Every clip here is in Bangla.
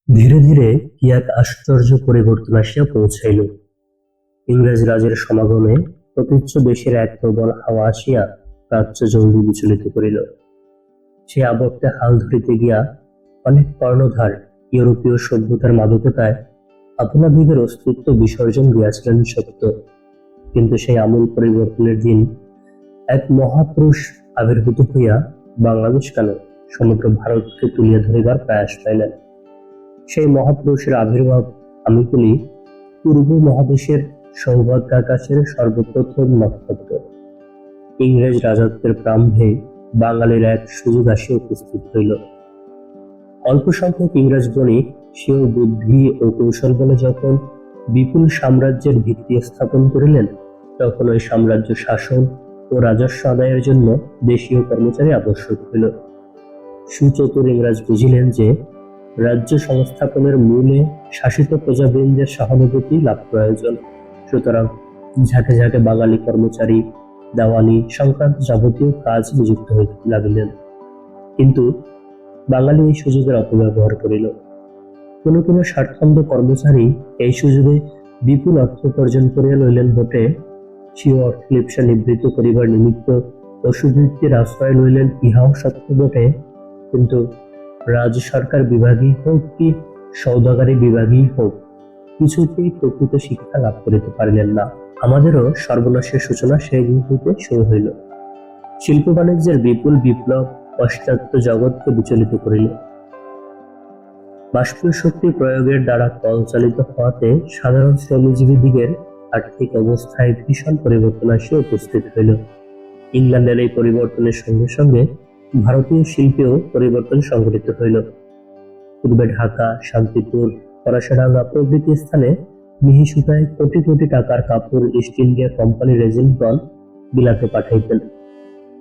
ধীরে ধীরে কি এক আশ্চর্য পরিবর্তন আসিয়া পৌঁছাইল। ইংরেজ রাজের সমাগমে প্রতীচ্য দেশের এক প্রবল হাওয়া আসিয়া প্রাচ্য জলদি বিচলিত করিল। সে আবর্তে হাল ধরিতে গিয়া অনেক কর্ণধার ইউরোপীয় সভ্যতার মাদকতায় আপনাদিগের অস্তিত্ব বিসর্জন দিয়াছিলেন সত্য, কিন্তু সেই আমূল পরিবর্তনের দিন এক মহাপুরুষ আবির্ভূত হইয়া বাংলাদেশ কেন সমগ্র ভারতকে তুলিয়া ধরিবার প্রয়াস পাইলেন। সেই মহাপুরুষের আবির্ভাব আমি বলি পূর্ব মহাদেশের সৌভাগ্যাকাশের সর্বপ্রথম নক্ষত্র। ইংরেজ রাজত্বের প্রারম্ভে বাঙালির এক সুযোগ আসিয়া উপস্থিত হইল। অল্প সংখ্যক ইংরেজ বণিক স্বীয় বুদ্ধি ও কৌশল বলে যখন বিপুল সাম্রাজ্যের ভিত্তি স্থাপন করিলেন, তখন ওই সাম্রাজ্য শাসন ও রাজস্ব আদায়ের জন্য দেশীয় কর্মচারী আবশ্যক হইল। সুচতুর ইংরেজ বুঝিলেন যে রাজ্য সংস্থাপনের মূলে শাসিত প্রজাবৃন্দের সহানুভূতি লাভ প্রয়োজন। সুতরাং ঝাঁকে ঝাঁকে বাঙালি কর্মচারী দেওয়ানি সংক্রান্ত যাবতীয় কাজ নিযুক্ত হইতে লাগিলেন। কিন্তু বাঙালি এই সুযোগের অপব্যবহার করিল। কোনো কোনো স্বার্থান্ধ কর্মচারী এই সুযোগে বিপুল অর্থ উপার্জন করিয়া লইলেন বটে, স্বীয় অর্থলিপ্সা নিবৃত্ত করিবার নিমিত্ত পশুবৃত্তির আশ্রয় লইলেন, ইহাও সত্য বটে। কিন্তু রাজ সরকার বিভাগই হোক কি সৌদাগারী বিভাগই হোক, কিছুতেই প্রকৃত শিক্ষা লাভ করিতে পারিলেন না। আমাদেরও সর্বনাশের সূচনা সেই দিন হইতে শুরু হইল। শিল্প বাণিজ্যের বিপুল বিপ্লব পাশ্চাত্য জগৎকে বিচলিত করিল। বাষ্পীয় শক্তি প্রয়োগের দ্বারা কল চালিত হওয়াতে সাধারণ শ্রমজীবীদিগের আর্থিক অবস্থায় ভীষণ পরিবর্তন আসিয়া উপস্থিত হইল। ইংল্যান্ডের এই পরিবর্তনের সঙ্গে সঙ্গে ভারতীয় শিল্পেও পরিবর্তন সংঘটিত হইল। পূর্বে ঢাকা, শান্তিপুর, ফরাসডাঙ্গা প্রভৃতি স্থানে মিহি সুতায় কোটি কোটি টাকার কাপড় ইস্ট ইন্ডিয়া কোম্পানির এজেন্টগণ বিলাতে পাঠাইতেন।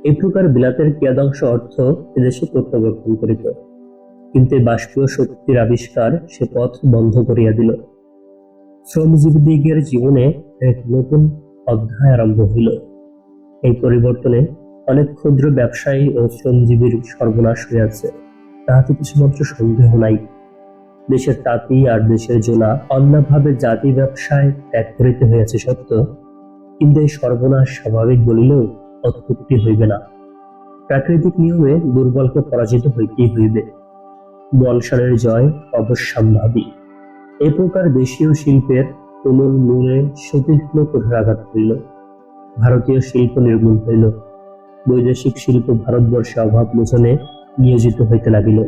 এই প্রকার বিলাতের কিয়দাংশ অর্থ এদেশে প্রত্যাবর্তন করিত। কিন্তু এই বাষ্পীয় শক্তির আবিষ্কার সে পথ বন্ধ করিয়া দিল। শ্রমজীবীদিগের জীবনে এক নতুন অধ্যায় আরম্ভ হইল। এই পরিবর্তনে অনেক ক্ষুদ্র ব্যবসায়ী ও শ্রমজীবীর সর্বনাশ হইয়াছে, তাহাতে কিছুমাত্র সন্দেহ নাই। দেশের তাঁতি আর দেশের জোলা অন্যভাবে জাতি ব্যবসায় ত্যাগ করিতে হইয়াছে সত্য, কিন্তু এই সর্বনাশ স্বাভাবিক বলিলেও অত্যুক্তি হইবে না। প্রাকৃতিক নিয়মে দুর্বলকে পরাজিত হইতেই হইবে। বলশালের জয় অবশ্যম্ভাবী। এ প্রকার দেশীয় শিল্পের তুমুল মূলে সুতীক্ষ্ণ কঠোরাঘাত হইল। ভারতীয় শিল্প নির্মূল হইল। বৈদেশিক শিল্প ভারতবর্ষে অভাব মোচনে নিয়োজিত হইতে লাগিল।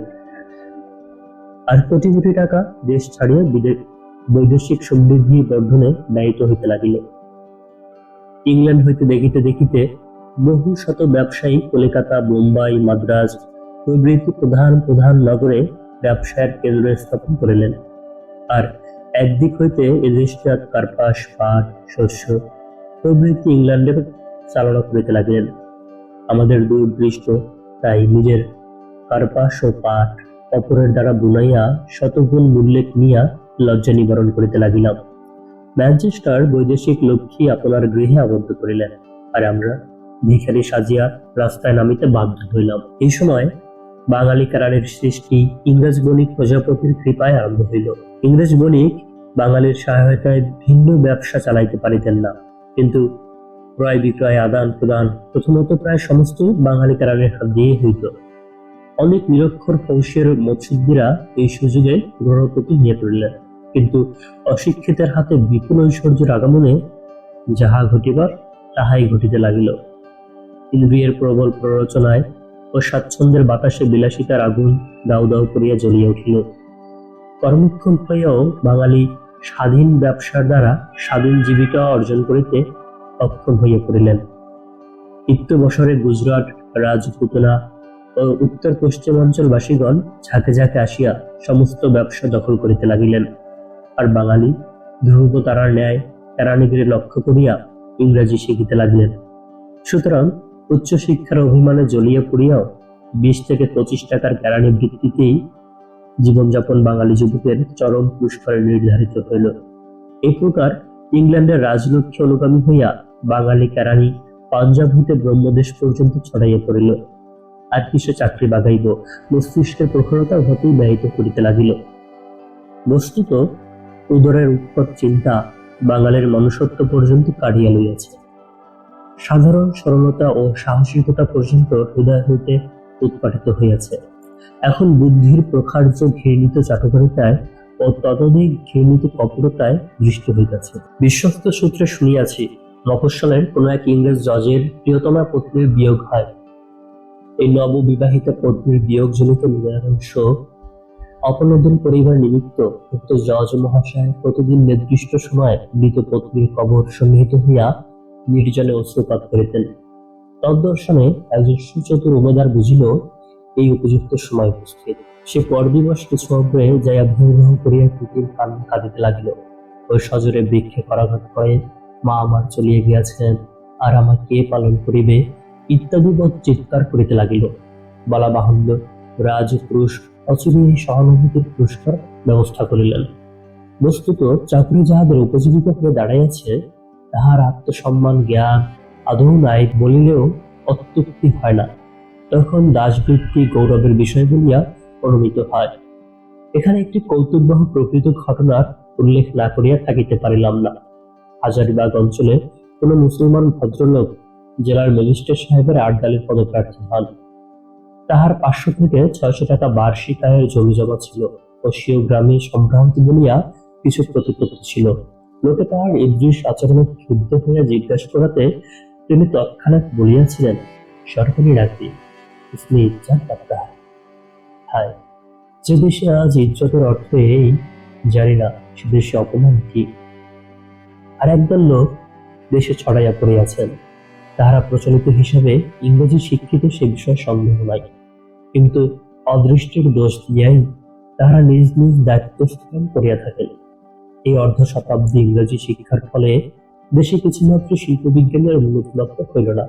আর কোটি কোটি টাকা দেশ ছাড়িয়া বৈদেশিক সমৃদ্ধি বর্ধনে ব্যয়িত হইতে লাগিল। ইংল্যান্ড হইতে দেখিতে দেখিতে বহু শত ব্যবসায়ী কলিকাতা, বোম্বাই, মাদ্রাজ প্রভৃতি প্রধান প্রধান নগরে ব্যবসায়ের কেন্দ্র স্থাপন করিলেন। আর একদিক হইতে এদেশজাত কার্পাস, পাট, শস্য প্রভৃতি ইংল্যান্ডের চালনা করিতে লাগিলেন। আমাদের দূরদৃষ্ট তাই নিজের কার্পাস ও পাট অপরের দ্বারা বুনাইয়া শতগুণ মূল্যে কিনিয়া লজ্জা নিবারণ করিতে লাগিলাম। ম্যানচেস্টার বৈদেশিক লক্ষ্মী আপনার গৃহে আবদ্ধ করিলেন, আর আমরা ভিখারি সাজিয়া রাস্তায় নামিতে বাধ্য হইলাম। এই সময় বাঙালি কারানের সৃষ্টি ইংরেজ বণিক প্রজাপতির কৃপায় আরম্ভ হইল। ইংরেজ বণিক বাঙালির সহায়তায় ভিন্ন ব্যবসা চালাইতে পারিতেন না, কিন্তু ক্রয় বিক্রয়, আদান প্রদান প্রথমত প্রায় সমস্ত বাঙালি কারানের হাত দিয়ে হইত। অনেক নিরক্ষর ফৌসের মৎস্যজীবীরা এই সুযোগে গ্রহণপতি নিয়ে পড়িলেন, কিন্তু অশিক্ষিতের হাতে বিপুল ঐশ্বর্যের আগমনে যাহা ঘটিবার তাহাই ঘটিতে লাগিল। ইন্দ্রিয়ের প্রবল প্ররোচনায় ও স্বাচ্ছন্দ্যের বাতাসে বিলাসিতার আগুন দাউ দাউ করিয়া জ্বলিয়া উঠিল। কর্মক্ষম হইয়াও বাঙালি স্বাধীন ব্যবসার দ্বারা স্বাধীন জীবিকা অর্জন করিতে অক্ষম হইয়া পড়িলেন। ইত্যবসরে গুজরাট, রাজপুতনা ও উত্তর পশ্চিমাঞ্চলবাসীগণ ঝাঁকে ঝাঁকে আসিয়া সমস্ত ব্যবসা দখল করিতে লাগিলেন। আর বাঙালি ধ্রুব তারার ন্যায় কেরানিগিরি লক্ষ্য করিয়া ইংরাজি শিখিতে লাগিলেন। সুতরাং উচ্চ শিক্ষার অভিমানে জ্বলিয়া পড়িয়াও 20 থেকে 25 টাকার কেরানি বৃত্তিতেই জীবনযাপন বাঙালি যুবকের চরম পুরস্কারে নির্ধারিত হইল। এই প্রকার ইংল্যান্ডের রাজলক্ষ্মী অনুগামী হইয়া বাঙালি কেরানি পাঞ্জাব হইতে ব্রহ্মদেশ পর্যন্ত ছড়াইয়া পড়িল। আর কিসে চাকরি বাগাইব, মস্তিষ্কের প্রখরতা হতেই ব্যয়িত করিতে লাগিল। বস্তুত উদরের উৎকট চিন্তা বাঙালির মনুষ্যত্ব পর্যন্ত কাড়িয়া লইয়াছে। সাধারণ সরলতা ও সাহসিকতা পর্যন্ত হৃদয় হইতে উৎপাটিত হইয়াছে। এখন বুদ্ধির প্রখার্য ঘৃণিত চাটুকারিতায় ও ততোধিক ঘৃণিত কপটতায় দৃষ্টি হইতেছে। বিশ্বস্ত সূত্রে শুনিয়াছি, মফস্বলের কোন এক ইংরেজ জজের প্রিয়তমা পত্নীর বিয়োগ হয়। এই নববিবাহিতা পত্নীর বিয়োগজনিত নিবারণ শোক অপনোদন করিবার নিমিত্ত উক্ত জজ মহাশয় প্রতিদিন নির্দিষ্ট সময়ে মৃত পত্নীর কবর সন্নিহিত হইয়া নির্জনে অশ্রুপাত করিতেন। তদ্দর্শনে একজন সুচতুর উমেদার বুঝিল এই উপযুক্ত সময় উপস্থিত। সে পরদিবস কিছু অগ্রে যাইয়া ভূমিভূম করিয়া কৃতির কান্না কাঁদিতে লাগিল। ওই সজরে বৃক্ষে করাঘাত করে মা আমার চলিয়া গিয়াছেন, আর আমার কে পালন করিবে ইত্যাদি বৎ চিৎকার করিতে লাগিল। বলা বাহুল্য, রাজপুরুষ অচিরেই সহানুভূতির পুরস্কার ব্যবস্থা করিলেন। বস্তুত চাকরি যাহাদের উপজীবিকা হয়ে দাঁড়াইয়াছে, তাহার আত্মসম্মান জ্ঞান আদৌ নাই বলিলেও অত্যুক্তি হয় না। তখন দাসবৃত্তি গৌরবের বিষয় বলিয়া অনুমিত হয়। এখানে একটি কৌতুকবহ প্রকৃত ঘটনার উল্লেখ না করিয়া থাকিতে পারিলাম না। হাজারিবাগ অঞ্চলে কোন মুসলমান ভদ্রলোক জেলার ম্যাজিস্ট্রেট সাহেবের আটডালের পদপ্রার্থী হন। তাহার 500 থেকে 600 টাকা বার্ষিক আয়ের জমি জমা ছিল ও স্বীয় গ্রামে সম্ভ্রান্তি বলিয়া কিছু প্রতিপত্তি ছিল। লোকে তাহার ইদৃশ আচরণে ক্ষুব্ধ হইয়া জিজ্ঞাসা করাতে তিনি তৎক্ষণাৎ বলিয়াছিলেন, সরকারি চাকরি इसमें इज्जत करता है। হায়, যে দেশে আজ ইজ্জতের অর্থ এই জানি না, সে দেশে অপমান কি। আর একদল লোক দেশে ছড়াইয়া পড়িয়াছেন, তাহারা প্রচলিত হিসাবে ইংরেজি শিক্ষিত সে বিষয়ে সন্দেহ নাই, কিন্তু অদৃষ্টির দোষ দিয়াই তাহারা নিজ নিজ দায়িত্ব স্থাপন করিয়া থাকেন। এই অর্ধ শতাব্দী ইংরেজি শিক্ষার ফলে দেশে কিছুমাত্র শিল্প বিজ্ঞানের উন্নতি লক্ষ্য হইল না।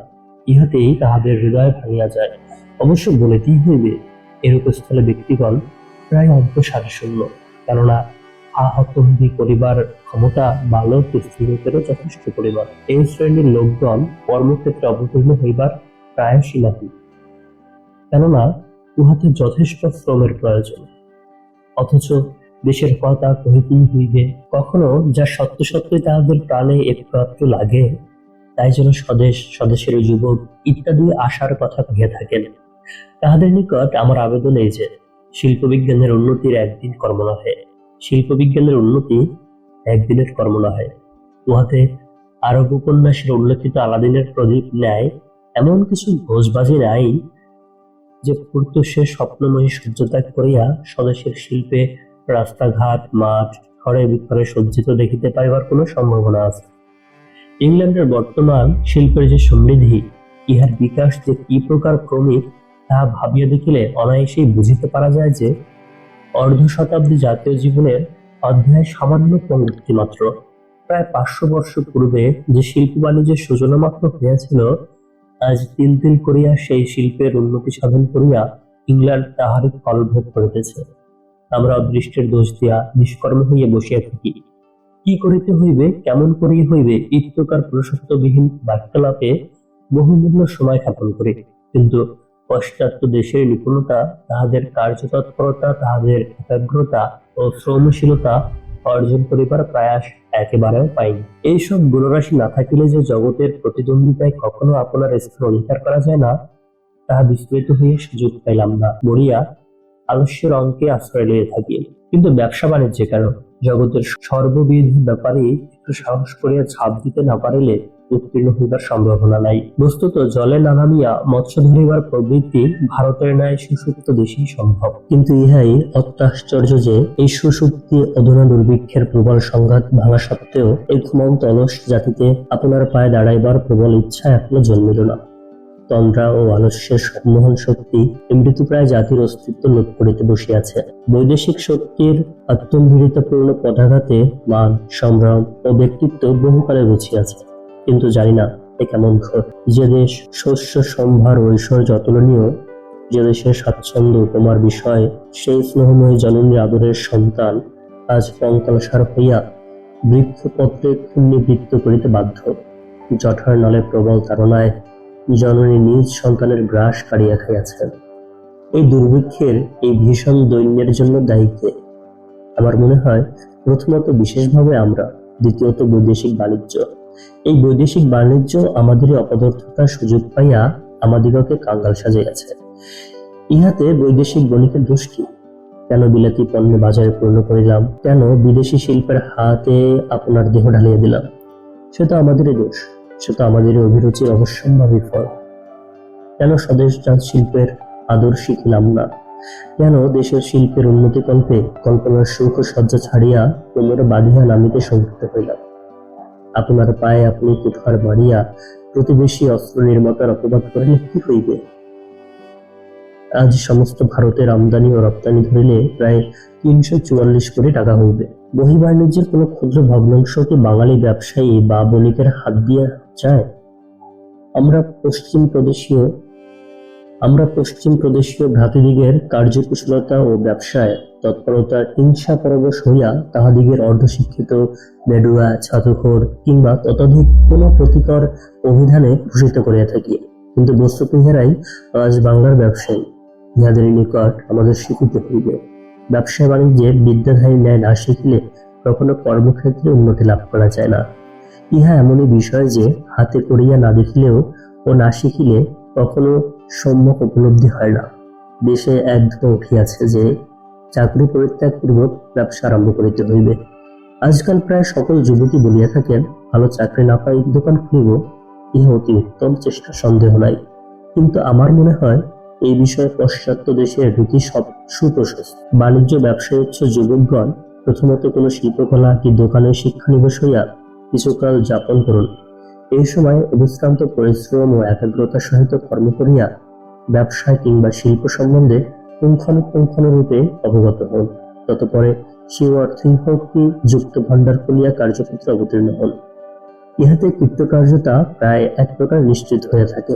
ইহাতেই তাহাদের হৃদয় ভাঙিয়া যায়। অবশ্য বলিতেই হইবে, এরূপ স্থলে ব্যক্তিগণ প্রায় অন্তঃসারশূন্য, কেননা আহতহতি করিবার ক্ষমতা বালক স্ত্রীলোকেরও যথেষ্ট পরিমাণ। এই শ্রেণীর লোকগণ কর্মক্ষেত্রে অবতীর্ণ হইবার প্রায়শই নাহি, কেননা উহাতে যথেষ্ট শ্রমের প্রয়োজন। অথচ দেশের কথা কহিতেই হইবে, কখনো যা সত্য সত্যই তাহাদের প্রাণে একটু একটু লাগে, তাই যেন স্বদেশ, স্বদেশের যুবক ইত্যাদি আশার কথা কহিয়া থাকেন। তাহাদের নিকট আমার আবেদন এই যে, শিল্পবিজ্ঞানের উন্নতির একদিন কর্ম নহে, শিল্পবিজ্ঞানের উন্নতি একদিনের কর্ম নহে। উহাতে আরব উপন্যাসের উল্লেখিত আলাদিনের প্রদীপ ন্যায় এমন কিছু ঘোষবাজি নাই যে সে স্বপ্নময়ী সূর্যত্যাগ করিয়া স্বদেশের শিল্পে রাস্তাঘাট, মাঠ, ঘরে বিঘরে সজ্জিত দেখিতে পাইবার কোনো সম্ভাবনা আছে। ইংল্যান্ডের বর্তমান শিল্পের যে সমৃদ্ধি, ইহার বিকাশ যে কি প্রকার ক্রমিক, তাহা ভাবিয়া দেখিলে অনায়াসেই বুঝিতে পারা যায় যে অর্ধ শতাব্দী জাতীয় জীবনের অধ্যায় সামান্য প্রবৃত্তি মাত্র। প্রায় 500 বর্ষ পূর্বে যে শিল্প বাণিজ্যের সূচনা মাত্র হইয়াছিল, আজ তিল তিল করিয়া সেই শিল্পের উন্নতি সাধন করিয়া ইংল্যান্ড তাহারই ফল ভোগ করিতেছে। আমরা অদৃষ্টের দোষ দিয়া নিষ্কর্ম হইয়া বসিয়া থাকি। কি করিতে হইবে, কেমন করিয়া হইবে এই প্রকার পুরুষত্ববিহীন বাক্যালাপে বহুমূল্য সময় ক্ষেপণ করি, কিন্তু পাশ্চাত্য দেশের নিপুণতা, তাহাদের কার্যতৎপরতা, তাহাদের একাগ্রতা ও শ্রমশীলতা অর্জন করিবার প্রয়াস একেবারেও পাইনি। এইসব গুণরাশি না থাকিলে যে জগতের প্রতিদ্বন্দ্বিতায় কখনো আপনার স্থান অধিকার করা যায় না, তাহা বিস্তৃত হইয়া সুযোগ পাইলাম না বলিয়া আলস্যের অঙ্কে আশ্রয় লইয়া থাকি। কিন্তু ব্যবসা বাণিজ্যে কেন, জগতের সর্ববিধ ব্যাপারে একটু সাহস করিয়া ছাপ দিতে না পারিলে উত্তীর্ণ হইবার সম্ভাবনা নাই। বস্তুত জলে না নামিয়া মৎস্য ধরিবার প্রবৃত্তি ভারতের ন্যায় সুষুপ্ত দেশেই সম্ভব, কিন্তু ইহাই অত্যাশ্চর্য যে এই সুষুপ্তি অধুনা দুর্ভিক্ষের প্রবল সংঘাত ভাঙা সত্ত্বেও এই ঘুমন্ত অলস জাতিতে আপনার পায়ে দাঁড়াইবার প্রবল ইচ্ছা এখনো জন্মিল না। তন্দ্রা ও আলস্যের সম্মোহন শক্তি মৃতপ্রায় জাতির অস্তিত্ব লোপ করিতে বসিয়াছে। বৈদেশিক শক্তির আত্মম্ভীরতাপূর্ণ পদাঘাতে মান, সম্ভ্রম ও ব্যক্তিত্ব বহুকালে রচিয়াছে, কিন্তু জানি না এ কেমন ঘোর। যে দেশ শস্য সম্ভার ঐশ্বর্য অতুলনীয়, যে দেশের স্বাচ্ছন্দ্য উপমার বিষয়, সেই স্নেহময়ী জননীর আদরের সন্তান আজ কঙ্কালসার হইয়া বৃক্ষপত্রে ক্ষুণ্ণীবৃত্ত করিতে বাধ্য। জঠার নলে প্রবল তাড়নায় জননী নিজ সন্তানের গ্রাস কাড়িয়া খাইয়াছেন। এই দুর্ভিক্ষের, এই ভীষণ দৈন্যের জন্য দায়ী কে? আমার মনে হয় প্রথমত বিশেষভাবে আমরা, দ্বিতীয়ত বৈদেশিক বাণিজ্য। এই বৈদেশিক বাণিজ্য আমাদেরই অপদার্থতার সুযোগ পাইয়া আমাদিগকে কাঙ্গাল সাজাইয়াছে। ইহাতে বৈদেশিক বণিকের দোষ কি? কেন বিলাতি পণ্য বাজারে পূর্ণ করিলাম? কেন বিদেশি শিল্পের হাতে আপনার দেহ ঢালিয়ে দিলাম? সে তো আমাদেরই দোষ, সে তো আমাদেরই অভিরুচির অবশ্যম্ভাবী ফল। কেন স্বদেশজাত শিল্পের আদর শিখিলাম না? কেন দেশের শিল্পের উন্নতিকল্পে কল্পনার সুখ ও সজ্জা ছাড়িয়া কোমরে বাঁধিয়া নামিতে সংযুক্ত হইলাম? আপনার পায়ে আপনি কুঠার মারিয়া প্রতিবেশী অস্ত্র নির্মাতার অপবাদ করিলে কি হইবে? আজ সমস্ত ভারতের আমদানি ও রপ্তানি ধরিলে প্রায় ৩৪৪ কোটি টাকা হইবে। বহির্বাণিজ্যের কোন ক্ষুদ্র ভগ্নাংশ কি বাঙালি ব্যবসায়ী বা বণিকের হাত দিয়ে যায়? আমরা পশ্চিম প্রদেশীয় ভ্রাতৃদিগের কার্যকুশলতা ও ব্যবসায় তৎপরতার হিংসা পরবশ হইয়া তাহাদিগের অর্ধশিক্ষিত, বেডুয়া, ছাতুখোর কিংবা ততোধিক কোন প্রতিকর অভিধানে ভূষিত করিয়া থাকি। কিন্তু বস্তুত ইহারাই আজ বাংলার ব্যবসায়ী। ইহাদের নিকট আমাদের শিখিতে হইবে। ব্যবসা বাণিজ্যে বিদ্যাধারী ন্যায় না শিখিলে কখনো কর্মক্ষেত্রে উন্নতি লাভ করা যায় না। ইহা এমনই বিষয় যে হাতে করিয়া না দেখিলেও ও না শিখিলে কখনো সম্যক উপলব্ধি হয় না। দেশে এক ধোঁয়া উঠিয়াছে যে চাকরি পরিত্যাগ পূর্বক ব্যবসা আরম্ভ করিতে হইবে। আজকাল প্রায় সকল যুবতী বলিয়া থাকেন, ভালো চাকরি না পাই দোকান খুলিব। ইহা অতি উত্তম চেষ্টা, সন্দেহ নাই। কিন্তু আমার মনে হয় এই বিষয়ে পাশ্চাত্য দেশের রীতি সব সুপ্রশস্ত। বাণিজ্য ব্যবসায় উচ্চ যুবকগণ প্রথমত কোন শিল্পকলা কি দোকানে শিক্ষানিবেশ হইয়া কিছুকাল যাপন করুন। এই সময় অবিশ্রান্ত পরিশ্রম ও একাগ্রতার সহিত কর্ম করিয়া ব্যবসায় কিংবা শিল্প সম্বন্ধে পুঙ্খানুপুঙ্খানুরূপে অবগত হন। ততপরে সেই অর্থই হোক কি যুক্ত ভাণ্ডার খুলিয়া কার্যক্ষেত্রে অবতীর্ণ হন। ইহাতে কৃতকার্যতা প্রায় এক প্রকার নিশ্চিত হয়ে থাকে।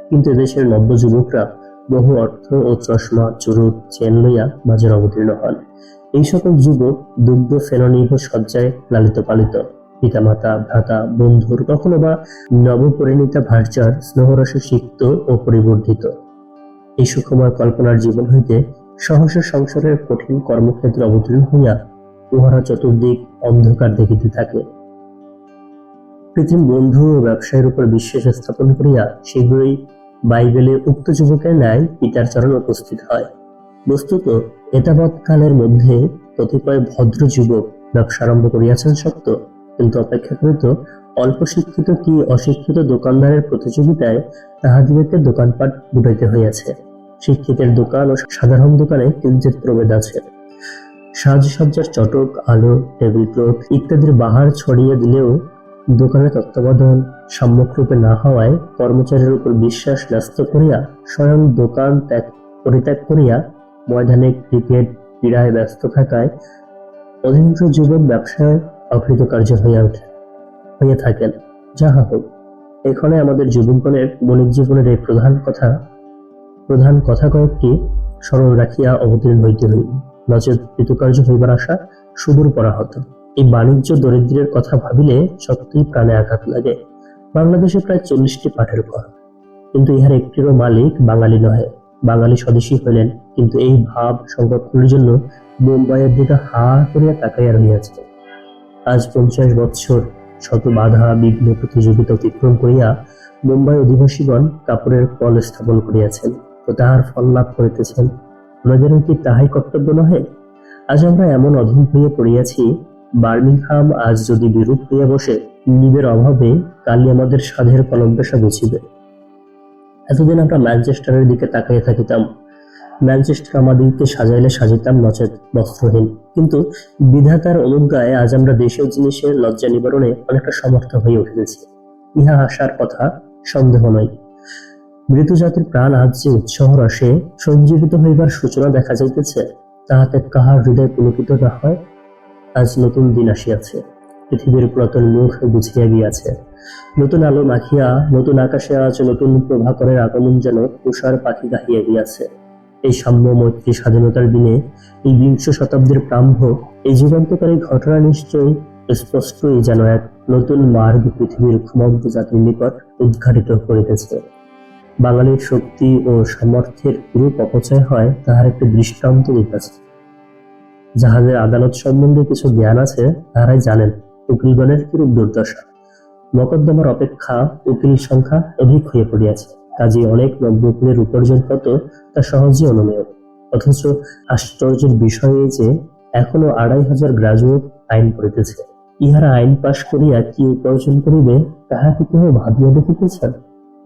কিন্তু এদেশের নব্য যুবকরা বহু অর্থ ও চশমা, চুরুট, চেন লইয়া বাজারে অবতীর্ণ হন। এই সকল যুবক দুগ্ধ ফেননির্ভর শয্যায় লালিত পালিত। পিতামাতা, ভ্রাতা, বন্ধুর, কখনো বা নবপরিণীতা ভার্যার স্নেহরসে সিক্ত ও পরিবর্ধিত। এই সুখময় কল্পনার জীবন হইতে সহসা সংসারের কঠিন কর্মক্ষেত্রে অবতীর্ণ হইয়া উহারা চতুর্দিক অন্ধকার দেখিতে থাকে। কৃত্রিম বন্ধু ও ব্যবসায়ের উপর বিশ্বাস স্থাপন করিয়া শীঘ্রই বাইবেলে উক্ত যুবকের ন্যায় পিতার চরণ উপস্থিত হয়। বস্তুত এতাবৎ কালের মধ্যে কতিপয় ভদ্র যুবক ব্যবসা আরম্ভ করিয়াছেন সত্য, কিন্তু অপেক্ষাকৃত অল্প শিক্ষিত কি অশিক্ষিত দোকানদারের প্রতিযোগিতায় তাহাদিগকে দোকানপাট গুটাইতে হইয়াছে। শিক্ষিতের দোকান ও সাধারণ দোকানে কিঞ্চিৎ প্রভেদ আছে। সাজসজ্জার চটক, আলো, টেবিল ক্লথ ইত্যাদির বাহার ছড়িয়ে দিলেও দোকানের তত্ত্বাবধান সম্যকরূপে না হওয়ায় কর্মচারীর উপর বিশ্বাস ন্যস্ত করিয়া স্বয়ং দোকান পরিত্যাগ করিয়া ময়দানে ক্রিকেট ক্রীড়ায় ব্যস্ত থাকায় অধিকাংশ যুবক ব্যবসায় অকৃতকার্য হইয়া থাকেন। যাহা হোক, এখানে আমাদের যুবকগণের বণিক জীবনের এই প্রধান কথা কয়েকটি স্মরণ রাখিয়া অবতীর্ণ হইতে হইবে, নচেত কৃতকার্য হইবার আশা সুদূর পরাহত। এই বাণিজ্য দরিদ্রের কথা ভাবিলে সত্যিই প্রাণে আঘাত লাগে। বাংলাদেশে প্রায় 40টি পাটের ঘর, কিন্তু ইহার একটিরও মালিক বাঙালি নহে। বাঙালি স্বদেশী হইলেন, কিন্তু এই ভাব সংরক্ষণের জন্য মুম্বাইয়ের দিকে হা করিয়া তাকাইয়া রহিয়াছে। আজ 50 বৎসর শত বাধা বিঘ্ন প্রতিযোগিতা অতিক্রম করিয়া মুম্বাই অধিবাসীগণ কাপড়ের কল স্থাপন করিয়াছেন ও তাহার ফল লাভ করিতেছেন। আমাদেরও কি তাহাই কর্তব্য নহে? আজ আমরা এমন অধীন হইয়া পড়িয়াছি, বার্মিংহাম আজ যদি বিরূপ হইয়া বসে, নিবের অভাবে কালি আমাদের সাধের কলম পেশা বুঝিবে। এতদিন আমরা ম্যানচেস্টারের দিকে তাকাইয়া থাকিতাম। ম্যানচেস্টার আমাদিগকে সাজাইলে সাজিতাম, নচেত বস্ত্রহীন। কিন্তু বিধাতার অনুজ্ঞায় আজ আমরা দেশীয় জিনিসের লজ্জা নিবারণে অনেকটা সমর্থ হয়ে উঠিতেছি। ইহা আশার কথা, সন্দেহ নয়। মৃত জাতির প্রাণ আজ যে উৎসাহ রসে সঞ্জীবিত হইবার সূচনা দেখা যাইতেছে, তাহাতে কাহার হৃদয় পুলকিত না হয়? আজ নতুন দিন আসিয়াছে, পৃথিবীর পুরাতন মুখ বুঝিয়া গিয়াছে। নতুন আলো মাখিয়া নতুন আকাশে আজ নতুন প্রভাকরের আগমন যেন তুষার পাখি গাহিয়া গিয়াছে। এই সাম্য, মৈত্রী, স্বাধীনতার দিনে, এই 20 শতাব্দীর প্রারম্ভ, এই যুগান্তকারী ঘটনা নিশ্চয়ই স্পষ্টই যেন এক নতুন মার্গ পৃথিবীর ক্ষুব্ধ জাতির নিকট উদ্ঘাটিত করিতেছে। বাঙালির শক্তি ও সামর্থ্যের রূপ অপচয় হয়, তাহার একটি দৃষ্টান্ত দিতেছে। যাহাদের আদালত সম্বন্ধে কিছু জ্ঞান আছে তারাই জানেন উকিলগণের কিরূপ দুর্দশা। মকদ্দমার অপেক্ষা উকিল সংখ্যা অধিক হয়ে পড়িয়াছে, কাজে অনেক নব্য উকিলের উপার্জন কত তা সহজে অনুমেয়। অথচ আশ্চর্যের বিষয় এই যে এখনো 2,500 গ্রাজুয়েট আইন পড়িতেছে। ইহারা আইন পাশ করিয়া কি উপার্জন করিবে তাহা কি কেহ ভাবিয়া দেখিতেছেন?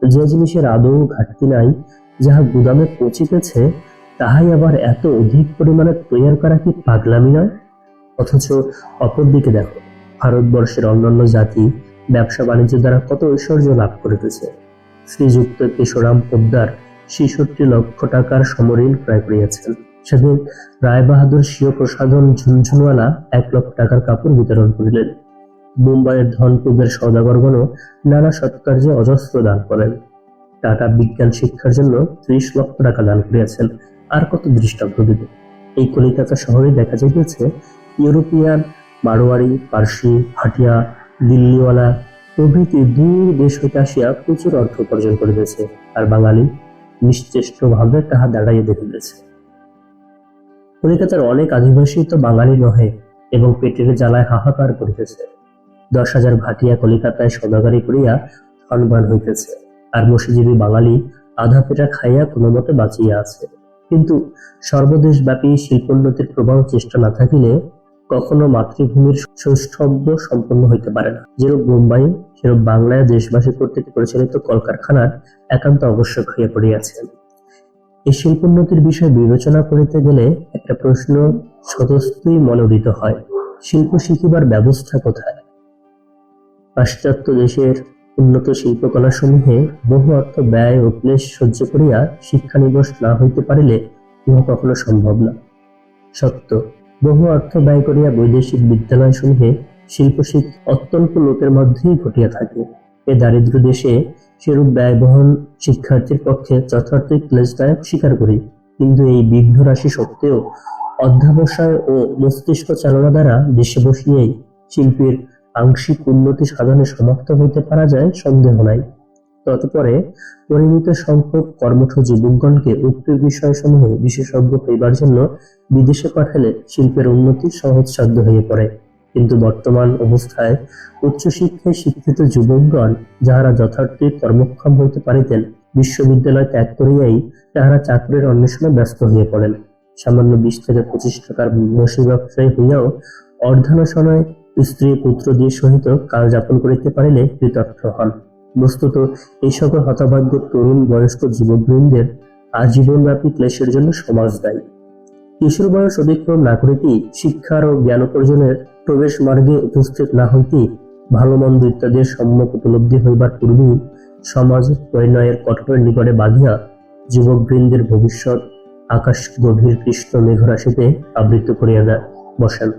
যে জিনিসের আদৌ ঘাটতি নাই, যাহা গুদামে পচিতেছে, তাহাই আবার এত অধিক পরিমাণে তৈয়ার করা কি পাগলামি নয়? অথচ অপরদিকে দেখো, ভারতবর্ষের অন্যান্য জাতি ব্যবসা বাণিজ্য দ্বারা কত ঐশ্বর্য লাভ করিতেছে। শ্রীযুক্ত কেশরাম পোদ্দার 66 লক্ষ টাকার সমঋণ ক্রয় করিয়াছেন। সেদিন রায় বাহাদুর স্বীয় প্রসাধন ঝুনঝুনওয়ালা 1 লক্ষ টাকার কাপড় বিতরণ করিলেন। মুম্বাইয়ের ধনকুবের সওদাগরগণও নানা সৎকার্যে অজস্র দান করেন। টাটা বিজ্ঞান শিক্ষার জন্য 30 লক্ষ টাকা দান করিয়াছেন। আর কত দৃষ্টান্ত দিব। এই কলিকাতা শহরে দেখা যাইতেছে ইউরোপিয়ান, মারোয়ারি, পার্সি, ভাটিয়া, দিল্লিওয়ালা প্রভৃতি দূর দেশ হইতে আসিয়া প্রচুর অর্থ উপার্জন করিতেছে, আর বাঙালি নিশ্চেষ্ট ভাবে তাহা দাঁড়াইয়া দেখিতেছে। কলিকাতার অনেক আদিবাসী তো বাঙালি নহে এবং পেটের জ্বালায় হাহাকার করিতেছে। 10,000 ভাটিয়া কলিকাতায় সদাগারি করিয়া ধনবান হইতেছে, আর মসিজীবী বাঙালি আধা পেটা খাইয়া কোনো মতে বাঁচিয়া আছে। কিন্তু সর্বদেশব্যাপী শিল্পোন্নতির প্রবল চেষ্টা না থাকিলে কখনো মাতৃভূমির সৌষ্ঠব্য সম্পন্ন হইতে পারে না। যেরূপ বোম্বাই, সেরূপ বাংলায় দেশবাসী কর্তৃক পরিচালিত কলকারখানার একান্ত আবশ্যক হইয়া পড়িয়াছে। এই শিল্পোন্নতির বিষয় বিবেচনা করিতে গেলে একটা প্রশ্ন স্বতঃস্থই মনে উদিত হয়, শিল্প শিখিবার ব্যবস্থা কোথায়? পাশ্চাত্য দেশের উন্নত শিল্পকলা সমূহে বহু অর্থ ব্যয় ও ক্লেশ সহ্য করিয়া শিক্ষানিবশ না হইতে পারিলে ইহা কখনো সম্ভব না। সত্য, বহু অর্থ ব্যয় করিয়া বৈদেশিক বিদ্যালয় সমূহে শিল্পশিখ অত্যল্প লোকের মধ্যেই ঘটিয়া থাকে। এ দারিদ্র দেশে সেরূপ ব্যয়বহন শিক্ষার্থীর পক্ষে যথার্থই ক্লেশদায়ক স্বীকার করি, কিন্তু এই বিঘ্ন রাশি সত্ত্বেও অধ্যাবসায় ও মস্তিষ্ক চালনা দ্বারা দেশে বসিয়েই শিল্পীর আংশিক উন্নতি সাধনে সমাপ্ত হইতে পারা যায় সন্দেহ নাই। তৎপরে পরিমিত সংখ্যক কর্মঠ যুবকগণকে উক্ত বিষয়সমূহে বিশেষজ্ঞ হইবার জন্য বিদেশে পাঠালে শিল্পের উন্নতি সহজসাধ্য হয়ে পড়ে। কিন্তু বর্তমান অবস্থায় উচ্চশিক্ষায় শিক্ষিত যুবকগণ যাহারা যথার্থই কর্মক্ষম হইতে পারিতেন, বিশ্ববিদ্যালয় ত্যাগ করিয়াই তাহারা চাকরির অন্বেষণে ব্যস্ত হইয়া পড়েন। সামান্য 20 থেকে 25 টাকার মসি ব্যবসায়ী হইয়াও অর্ধানশনায় স্ত্রী পুত্র দিয়ে সহিত কাল যাপন করিতে পারিলে কৃতার্থ হন। বস্তুত এই সকল হতভাগ্য তরুণ বয়স্ক যুবকবৃন্দের আজীবনব্যাপী ক্লেশের জন্য সমাজ দায়ী। কিশোর বয়স অতিক্রম না করিতেই, শিক্ষার ও জ্ঞান উপার্জনের প্রবেশ মার্গে উপস্থিত না হইতেই, ভালো মন্দ ইত্যাদির সম্যক উপলব্ধি হইবার পূর্বেই সমাজ পরিণয়ের কঠোর নিকটে বাঁধিয়া যুবকবৃন্দের ভবিষ্যৎ আকাশ গভীর কৃষ্ণ মেঘরাশিতে আবৃত করিয়া বসেন।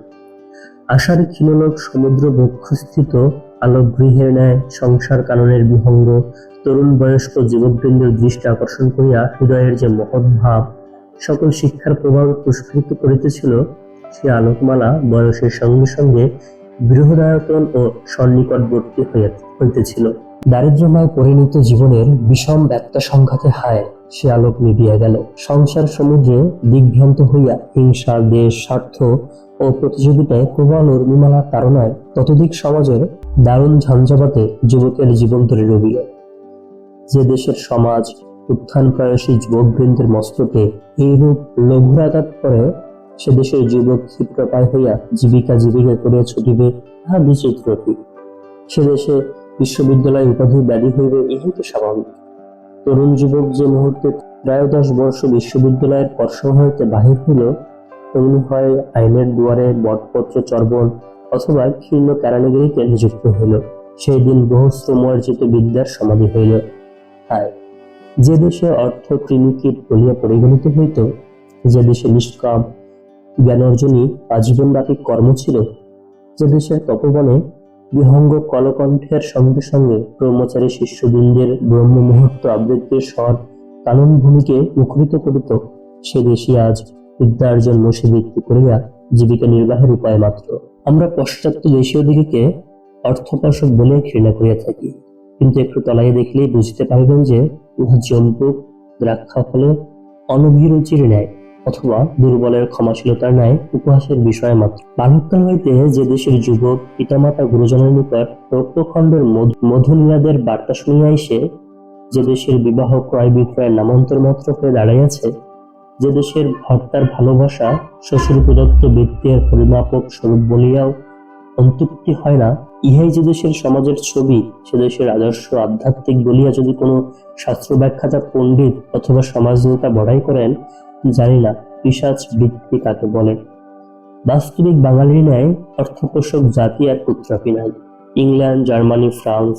আশার ক্ষীণলোক সমুদ্র বক্ষস্থিত আলোকগৃহের ন্যায় সংসার কাননের বিহঙ্গ তরুণ বয়স্ক যুবকবৃন্দের দৃষ্টি আকর্ষণ করিয়া হৃদয়ের যে মহৎ ভাব সকল শিক্ষার প্রভাব পুষ্পিত করিতেছিল, সে আলোকমালা বয়সের সঙ্গে সঙ্গে বৃহদায়তন ও সন্নিকটবর্তী হইতেছিল। দারিদ্র্যময় পরিণত জীবনের বিষম ব্যক্ত সংঘাতে হায় সে আলোক নিভিয়া গেল। সংসার সমুদ্রে দিগ্ভ্রান্ত হইয়া হিংসা, দেশ, স্বার্থ ও প্রতিযোগিতায় প্রবল উর্মিমালার তাড়নায় ততোধিক সমাজের দারুণ ঝঞ্ঝাবাতে যুবকের জীবন তরে রবিল। যে দেশের সমাজ উত্থান প্রায়সী যুবকবৃন্দের মস্তকে এইরূপ লঘুরাঘাত করে, সে দেশের যুবক ক্ষিপ্রকায় হইয়া জীবিকা করিয়া ছুটিবে, তাহা বিচিত্র কি? সে দেশে বিশ্ববিদ্যালয় উপাধি ব্যাধি হইবে, ইহাই তো স্বাভাবিক। তরুণ যুবক যে মুহূর্তে 10 বর্ষ বিশ্ববিদ্যালয়ের পর্ষদ হইতে বাহির হইল, তেমনি হয় আইনের দুয়ারে বটপত্র চর্বণ অথবা ক্ষীর্ণ কেরানিগিরিতে নিযুক্ত হইল। সেই দিন বহু শ্রমার্জিত বিদ্যার সমাধি হইল। হায়, যে দেশে অর্থ কৃমিকীট বলিয়া পরিগণিত হইত, যে দেশে নিষ্কাম জ্ঞান অর্জনই আজীবনব্যাপী কর্ম ছিল, যে দেশের তপবনে বিহঙ্গ কলকণ্ঠের সঙ্গে সঙ্গে ব্রহ্মচারী শিষ্যবৃন্দের ব্রহ্ম মুহূর্ত আবৃত্তির স্বর কানন ভূমিকে মুখরিত করিত, সে দেশই আজ বিদ্যার্জন মসিবৃত্তি করিয়া জীবিকা নির্বাহের উপায় মাত্র। আমরা পাশ্চাত্য দেশীয়দিগকে অর্থপাশক বলে ঘৃণা করিয়া থাকি, কিন্তু একটু তলাইয়া দেখিলেই বুঝতে পারিবেন যে উহা জম্বুক দ্রাক্ষা ফলে অনভিরুচির ন্যায়। অথবা দুর্বলের ক্ষমাশীলতার ন্যায় উপহাসের বিষয় মাত্র। বালককাল হইতে যে দেশের যুবক পিতামাতা গুরুজনের নিকট রক্তখণ্ডের মধুনিয়াদের বার্তা শুনিয়া এসে, যে দেশের বিবাহ ক্রয় বিক্রয়ের নামান্তর মাত্র হয়ে দাঁড়াইয়াছে, যে দেশের ভর্তার ভালোবাসা শ্বশুর প্রদত্ত বৃত্তের পরিমাপক স্বরূপ বলিয়াও অন্তর্ভুক্তি হয় না, ইহাই যে দেশের সমাজের ছবি, সে দেশের আদর্শ আধ্যাত্মিক বলিয়া যদি কোনো শাস্ত্র ব্যাখ্যাতা পণ্ডিত অথবা সমাজনেতা বড়াই করেন, জানি না পিশাচ বৃত্তি কাকে বলে। বাস্তবিক বাঙালির ন্যায় অর্থপোষক জাতি আর পুত্রাপি নাই। ইংল্যান্ড, জার্মানি, ফ্রান্স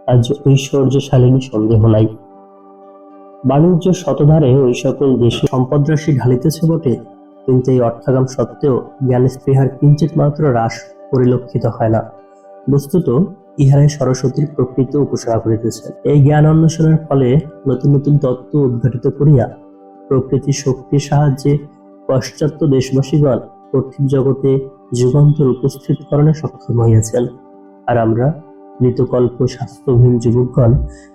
আজ ঐশ্বর্যশালিনী সন্দেহ নাই। বাণিজ্য শতধারে ওই সকল দেশে সম্পদরাশি ঢালিতেছে বটে, কিন্তু এই অর্থাগাম সত্ত্বেও জ্ঞান স্পৃহার কিঞ্চিত মাত্র হ্রাস পরিলক্ষিত হয় না। বস্তুত ইহারাই সরস্বতীর প্রকৃত উপাসনা করিতেছে। এই জ্ঞান অন্বেষণের ফলে নতুন নতুন তত্ত্ব উদ্ঘাটিত করিয়া প্রকৃতি শক্তির সাহায্যে পাশ্চাত্য দেশবাসীগণ পার্থিব জগতে যুগান্তর উপস্থিতকরণে সক্ষম হইয়াছেন। আর আমরা মৃতকল্প স্বাস্থ্যহীন যুবকগণ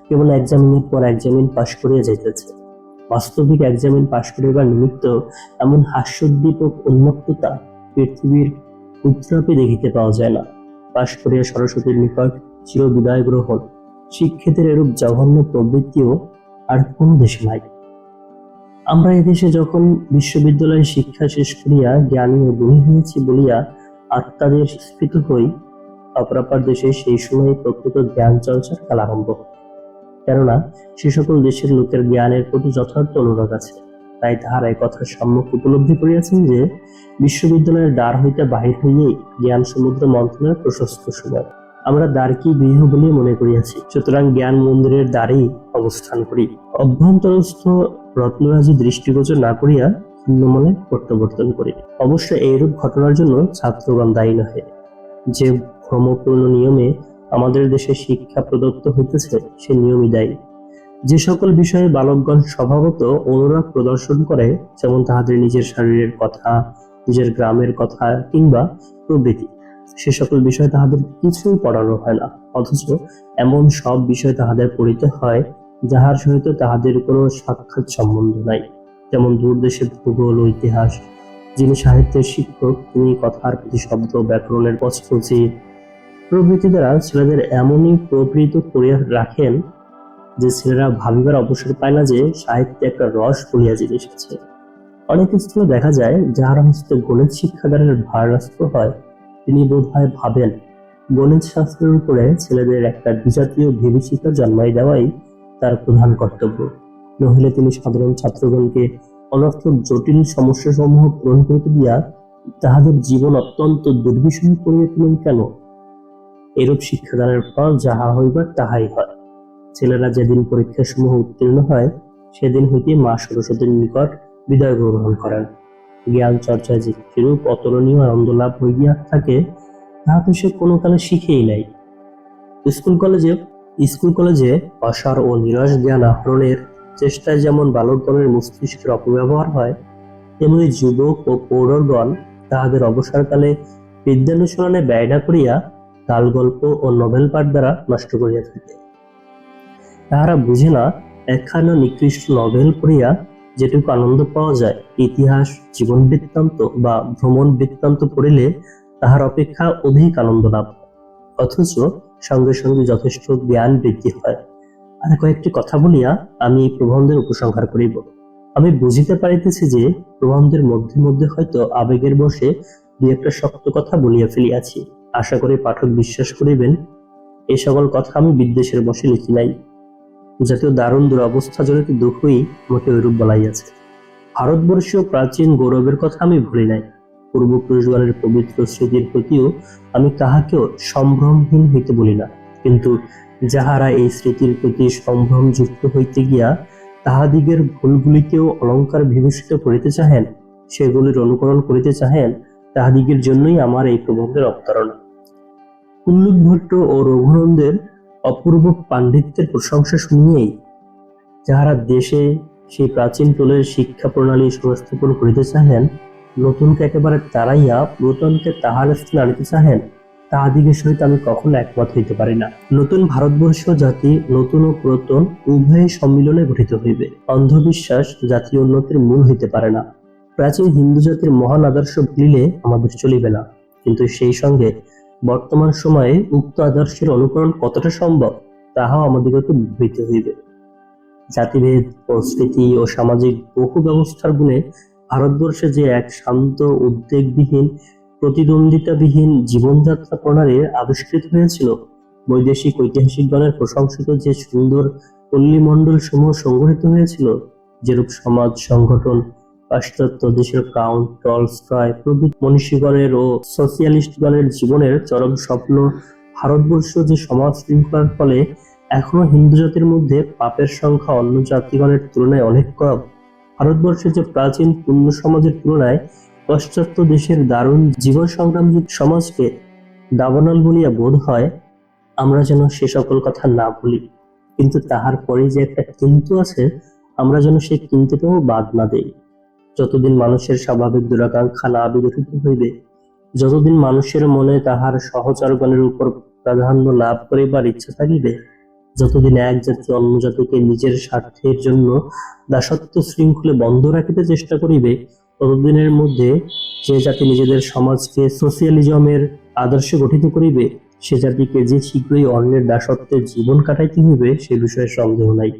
কেবল এক্সামিনের পর এক্সামিন পাশ করিয়া যাইতেছে। বাস্তবিক এক্সামিন পাশ করিবার নিমিত্ত এমন হাস্যোদ্দীপক উন্মত্ততা পৃথিবীর উত্তরাপে দেখিতে পাওয়া যায় না। পাশ করিয়া সরস্বতীর নিকট চির বিদায় গ্রহণ, শিক্ষিতের এরূপ জঘন্য প্রবৃত্তিও আর কোন দেশে নাই। আমরা এদেশে যখন বিশ্ববিদ্যালয়ের শিক্ষা শেষ করিয়া জ্ঞানী ও গুণী হয়েছি বলিয়া আত্মাদের স্ফীত হই, অপরাপার দেশে সেই সময় প্রকৃত জ্ঞান চর্চার কাল আরম্ভ। কেননা সে সকল দেশের লোকের জ্ঞানের প্রতি যথার্থ অনুরাগ আছে। তাই তাহারা এই কথার সম্মুখ উপলব্ধি করিয়াছেন যে বিশ্ববিদ্যালয়ের দ্বার হইতে বাহির হইলেই জ্ঞান সমুদ্র মন্থনের প্রশস্ত সময়। আমরা দ্বারকেই গৃহ বলিয়া মনে করিয়াছি, সুতরাং জ্ঞান মন্দিরের দ্বারেই অবস্থান করি। অভ্যন্তরস্থ রত্নরাজি দৃষ্টিগোচর না করিয়া শূন্য মনে প্রত্যাবর্তন করি। অবশ্য এইরূপ ঘটনার জন্য ছাত্রগণ দায়ী নহে। যে ভ্রমপূর্ণ নিয়মে আমাদের দেশে শিক্ষা প্রদত্ত হইতেছে, সে নিয়মই দায়ী। যে সকল বিষয়ে বালকগণ স্বভাবত অনুরাগ প্রদর্শন করে, যেমন তাহাদের নিজের শরীরের কথা, নিজের গ্রামের কথা কিংবা প্রভৃতি, সে সকল বিষয় তাহাদের কিছুই পড়ানো হয় না, অথচ এমন সব বিষয় তাহাদের পড়িতে হয় যাহার সহিত তাহাদের কোনো সাক্ষাৎ সম্বন্ধ নাই। যেমন দূরদেশের ভূগোল ও ইতিহাস। যিনি সাহিত্যের শিক্ষক, তিনি কথার প্রতিশব্দ, ব্যাকরণের পছপছি প্রভৃতি দ্বারা ছেলেদের এমনই প্রবৃত করিয়া রাখেন যে ছেলেরা ভাবিবার অবসর পায় না যে সাহিত্যে একটা রস বলিয়া জিনিস আছে। অনেক স্থলে দেখা যায় যাহার হস্তে গণিত শিক্ষাদানের ভার হয়, তিনি বোধ হয় ভাবেন গণিত শাস্ত্রের উপরে ছেলেদের একটা বিজাতীয় বিভীষিকা জন্মাই দেওয়াই তার প্রধান কর্তব্য। নহিলে তিনি সাধারণ ছাত্রগণকে অনর্থক জটিল সমস্যা সমূহ পূরণ করিতে দিয়া তাহাদের জীবন অত্যন্ত দুর্বিষহ করিয়া তুলেন কেন? এরূপ শিক্ষাদানের ফল যাহা হইবার তাহাই হয়। ছেলেরা যেদিন পরীক্ষা সমূহ উত্তীর্ণ হয়, সেদিন হইতে মা সরস্বতীর নিকট বিদায় গ্রহণ করেন। জ্ঞান চর্চায় যে কিরূপ অতুলনীয় আনন্দ লাভ হইয়া থাকে, তাহা তো সে কোনো কালে শিখেই নাই। স্কুল কলেজে অসার ও নিরস জ্ঞান আহরণের চেষ্টায় যেমন বালকগণের মস্তিষ্কের অপব্যবহার হয়, তেমনি যুবক ও প্রৌঢ়গণ তাহাদের অবসরকালে বিদ্যানুশীলনে ব্যয় না করিয়া গাল গল্প ও নভেল পাঠ দ্বারা নষ্ট করিয়া থাকে। তাহারা বুঝে না একখানা নিকৃষ্ট নভেল পড়িয়া যেটুকু আনন্দ পাওয়া যায়, ইতিহাস, জীবন বৃত্তান্ত বা ভ্রমণ বৃত্তান্ত পড়িলে তাহার অপেক্ষা অধিক আনন্দ লাভ হয়, অথচ সঙ্গে সঙ্গে যথেষ্ট জ্ঞান বৃদ্ধি হয়। আর কয়েকটি কথা বলিয়া আমি এই প্রবন্ধের উপসংহার করিব। আমি বুঝিতে পারিতেছি যে প্রবন্ধের মধ্যে মধ্যে হয়তো আবেগের বশে দুই একটা শক্ত কথা বলিয়া ফেলিয়াছি। আশা করি পাঠক বিশ্বাস করিবেন, এই সকল কথা আমি বিদ্বেষের বশে লিখি নাই। জাতীয় দারুণ দুরবস্থা জনিত দুঃখই আমাকে ঐরূপ বলাইয়াছে। ভারতবর্ষীয় প্রাচীন গৌরবের কথা আমি ভুলি নাই। পূর্বপুরুষগণের পবিত্র স্মৃতির প্রতিও আমি কাহাকেও সম্ভ্রমহীন হইতে বলি না, কিন্তু যাহারা এই স্মৃতির প্রতি সম্ভ্রম যুক্ত হইতে গিয়া তাহাদিগের ভুলগুলিকেও অলঙ্কার বিভূষিত করিতে চাহেন, সেগুলির অনুকরণ করিতে চাহেন, তাহাদিগের জন্যই আমার এই প্রবন্ধের অবতারণা। কুল্লুক ভট্ট ও রঘুনন্দের অপূর্ব পাণ্ডিত্যের প্রশংসা শুনিয়েই যাহারা দেশে সেই প্রাচীন টোলের শিক্ষা প্রণালী সংস্থাপন করিতে চাহেন, নতুনকে একেবারে তাড়াইয়া পুরাতনকে তাহার স্থানে আনিতে চাহেন, তাহাদিগের সহিত আমি কখনো একমত হইতে পারি না। নতুন ভারতবর্ষীয় জাতি নতুন ও পুরাতন উভয় সম্মিলনে গঠিত হইবে। অন্ধবিশ্বাস জাতীয় উন্নতির মূল হইতে পারে না। প্রাচীন হিন্দু জাতির মহান আদর্শ ভুলিলে আমাদের চলিবে না, কিন্তু সেই সঙ্গে বর্তমান সময়ে উক্ত আদর্শের অনুকরণ কতটা সম্ভব তাহাও আমাদিগকে বুঝিতে হইবে। জাতিভেদ ও স্মৃতি ও সামাজিক বহু ব্যবস্থার গুণে ভারতবর্ষে যে এক শান্ত, উদ্বেগবিহীন, প্রতিদ্বন্দ্বিতাবিহীন জীবনযাত্রা প্রণালীর আবিষ্কৃত হয়েছিল, বৈদেশিক ঐতিহাসিকগণের প্রশংসিত যে সুন্দর পল্লীমণ্ডল সমূহ সংগঠিত হয়েছিল, যেরূপ সমাজ সংগঠন পাশ্চাত্য দেশের কাউন্ট টলস্টয় প্রভৃতি মনীষীগণের ও সোশিয়ালিস্টগণের জীবনের চরম স্বপ্ন, ভারতবর্ষ যে সমাজ শৃঙ্খলার ফলে এখনো হিন্দু জাতির মধ্যে পাপের সংখ্যা অন্য জাতিগণের তুলনায় অনেক কম, ভারতবর্ষের যে প্রাচীন পূর্ণ সমাজের তুলনায় পাশ্চাত্য দেশের দারুণ জীবন সংগ্রাম সমাজকে দাবানল বলিয়া বোধ হয়, আমরা যেন সে সকল কথা না ভুলি। কিন্তু তাহার পরে যে একটা কিন্তু আছে, আমরা যেন সেই কিন্তুটাও বাদ না দেই। যতদিন মানুষের স্বাভাবিক দুরাকাঙ্ক্ষা না বিগঠিত হইবে, যতদিন মানুষের মনে তাহার সহচরগণের উপর প্রাধান্য লাভ করিবার ইচ্ছা থাকিবে, যতদিন এক জাতি অন্য জাতিকে নিজের স্বার্থের জন্য দাসত্ব শৃঙ্খলে বন্ধ রাখিতে চেষ্টা করিবে, ততদিনের মধ্যে যে জাতি নিজেদের সমাজকে সোশিয়ালিজমের আদর্শে গঠিত করিবে, সে জাতিকে যে শীঘ্রই অন্যের দাসত্বের জীবন কাটাইতে হইবে সে বিষয়ে সন্দেহ নাই।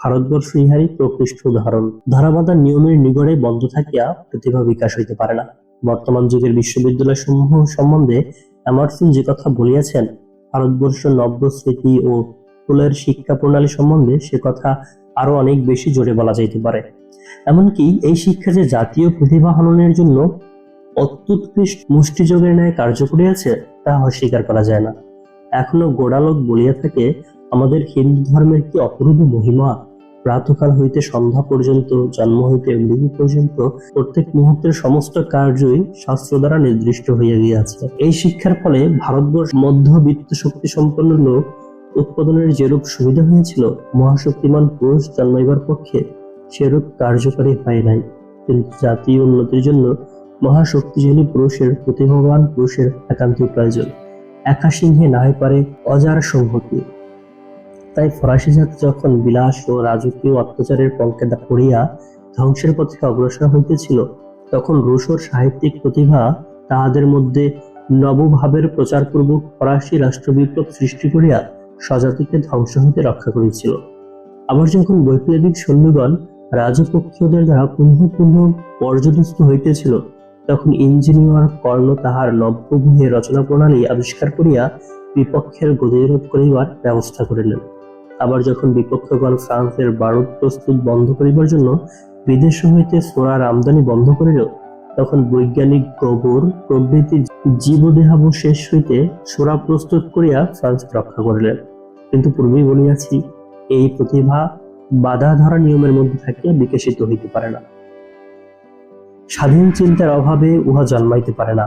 ভারতবর্ষ ইহারই প্রকৃষ্ট উদাহরণ। ধারাবাঁধা নিয়মের নিগড়ে বন্ধ থাকিয়া প্রতিভা বিকাশ হইতে পারে না। বর্তমান যুগের বিশ্ববিদ্যালয় সমূহ সম্বন্ধে এমারসন যে কথা বলিয়াছেন, ভারতবর্ষ নব্য স্মৃতি ও কুলের শিক্ষা প্রণালী সম্বন্ধে সে কথা আরো অনেক বেশি জোরে বলা যাইতে পারে। এমনকি এই শিক্ষা যে জাতীয় প্রতিভা হননের জন্য অত্যুৎকৃষ্ট মুষ্টিযোগের ন্যায় কার্য করিয়াছে তাহা অস্বীকার করা যায় না। এখনো গোড়ালোক বলিয়া থাকে, আমাদের হিন্দু ধর্মের কি অপরূপ মহিমা! প্রাতকাল হইতে সন্ধ্যা পর্যন্ত, জন্ম হইতে মৃত্যু পর্যন্ত প্রত্যেক মুহূর্তের সমস্ত কার্যই শাস্ত্র দ্বারা নির্দিষ্ট হইয়া গিয়াছে। এই শিক্ষার ফলে ভারতবর্ষ মধ্যবিত্ত শক্তি সম্পন্ন লোক উৎপাদনের যেরূপ সুবিধা হয়েছিল, মহাশক্তিমান পুরুষ জন্মাইবার পক্ষে সেরূপ কার্যকারী হয় নাই। কিন্তু জাতীয় উন্নতির জন্য মহাশক্তিশালী পুরুষের, প্রতিভাবান পুরুষের একান্ত প্রয়োজন। একা সিংহে নাহি পারে অজার সংহতি। তাই ফরাসি জাতি যখন বিলাস ও রাজকীয় অত্যাচারের পঙ্কে পড়িয়া ধ্বংসের পথে অগ্রসর হইতেছিল, তখন রুশোর সাহিত্যিক প্রতিভা তাহাদের মধ্যে নবভাবের প্রচারপূর্বক ফরাসি রাষ্ট্রবিপ্লব সৃষ্টি করিয়া স্বজাতিকে ধ্বংস হইতে রক্ষা করেছিল। আবার যখন বৈপ্লবিক সৈন্যগণ রাজপক্ষীয়দের দ্বারা পুনঃ পুনঃ পর্যদস্ত হইতেছিল, তখন ইঞ্জিনিয়ার কর্ণ তাহার নব্যভূহে রচনা প্রণালী আবিষ্কার করিয়া বিপক্ষের গতিরোধ করিবার ব্যবস্থা করিলেন। আবার যখন বিপক্ষগণ ফ্রান্সের বারুদ প্রস্তুত বন্ধ করিবার জন্য বিদেশ হইতে সোনার আমদানি বন্ধ করিল, তখন বৈজ্ঞানিক গোবর প্রভৃতি জীবদেহাবশেষ হইতে সোনা প্রস্তুত করিয়া ফ্রান্স রক্ষা করিলেন। কিন্তু পূর্বেই বলিয়াছি, এই প্রতিভা বাধা ধরা নিয়মের মধ্যে থাকিয়া বিকশিত হইতে পারে না। স্বাধীন চিন্তার অভাবে উহা জন্মাইতে পারে না।